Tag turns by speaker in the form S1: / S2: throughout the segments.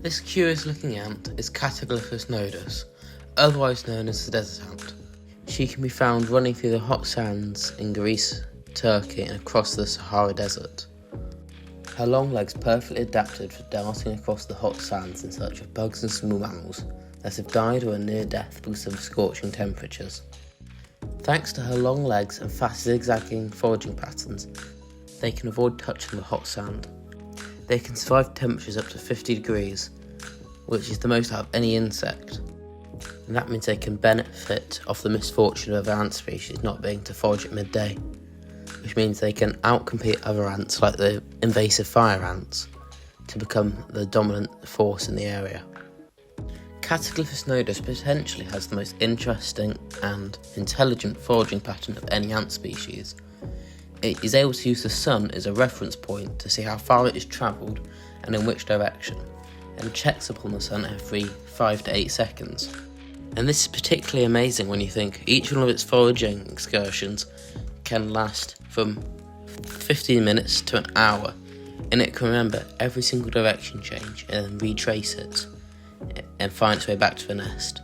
S1: This curious looking ant is Cataglyphis nodus, otherwise known as the desert ant. She can be found running through the hot sands in Greece, Turkey and across the Sahara Desert. Her long legs perfectly adapted for darting across the hot sands in search of bugs and small mammals that have died or are near death because of scorching temperatures. Thanks to her long legs and fast zigzagging foraging patterns, they can avoid touching the hot sand. They can survive temperatures up to 50 degrees, which is the most out of any insect. And that means they can benefit off the misfortune of ant species not being to forage at midday, which means they can outcompete other ants like the invasive fire ants to become the dominant force in the area. Cataglyphis nodus potentially has the most interesting and intelligent foraging pattern of any ant species. It is able to use the sun as a reference point to see how far it has travelled and in which direction, and checks upon the sun every 5 to 8 seconds. And this is particularly amazing when you think each one of its foraging excursions can last from 15 minutes to an hour, and it can remember every single direction change and then retrace it and find its way back to the nest.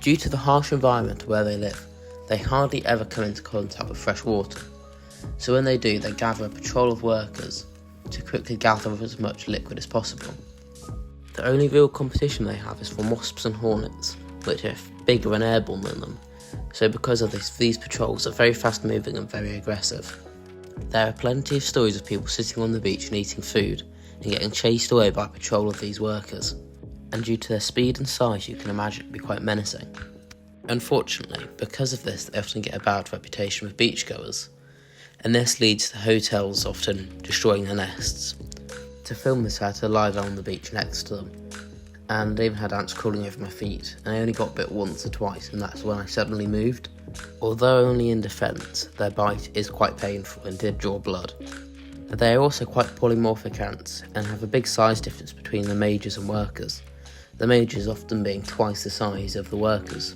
S1: Due to the harsh environment where they live, they hardly ever come into contact with fresh water, so when they do, they gather a patrol of workers to quickly gather up as much liquid as possible. The only real competition they have is from wasps and hornets, which are bigger and airborne than them, so because of this, these patrols are very fast moving and very aggressive. There are plenty of stories of people sitting on the beach and eating food and getting chased away by a patrol of these workers, and due to their speed and size you can imagine it to be quite menacing. Unfortunately, because of this, they often get a bad reputation with beachgoers, and this leads to hotels often destroying their nests. To film this, I had to lie down on the beach next to them, and they even had ants crawling over my feet, and I only got bit once or twice, and that's when I suddenly moved. Although only in defence, their bite is quite painful and did draw blood. They are also quite polymorphic ants, and have a big size difference between the majors and workers, the majors often being twice the size of the workers.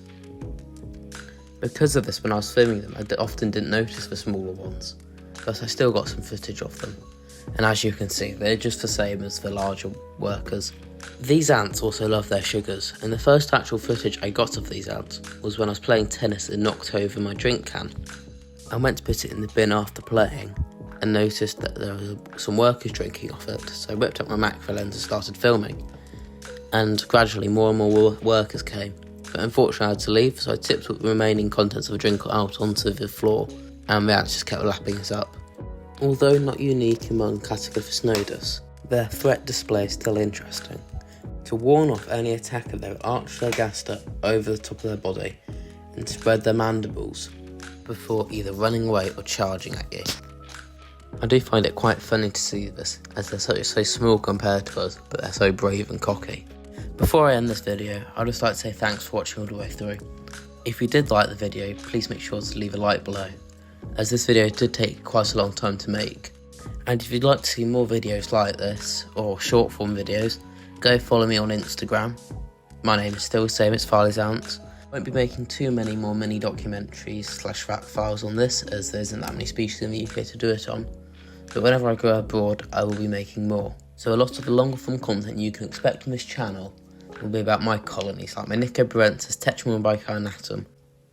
S1: Because of this, when I was filming them, I often didn't notice the smaller ones, but I still got some footage of them, and as you can see, they're just the same as the larger workers. These ants also love their sugars, and the first actual footage I got of these ants was when I was playing tennis and knocked over my drink can. I went to put it in the bin after playing, and noticed that there were some workers drinking off it, so I whipped up my macro lens and started filming, and gradually more and more workers came. But unfortunately I had to leave, so I tipped the remaining contents of a drink out onto the floor, and the ants just kept lapping us up. Although not unique among Cataglyphis nodus, their threat display is still interesting. To warn off any attacker, they will arch their gaster over the top of their body and spread their mandibles before either running away or charging at you. I do find it quite funny to see this, as they're so small compared to us, but they're so brave and cocky. Before I end this video, I'd just like to say thanks for watching all the way through. If you did like the video, please make sure to leave a like below, as this video did take quite a long time to make. And if you'd like to see more videos like this, or short form videos, go follow me on Instagram. My name is still the same, it's Farley's Ants. I won't be making too many more mini documentaries / fact files on this, as there isn't that many species in the UK to do it on. But whenever I go abroad, I will be making more. So a lot of the longer form content you can expect on this channel will be about my colonies, like my Nicobarensis, Tetramammon bicarnatum,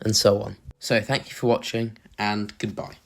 S1: and so on. So thank you for watching, and goodbye.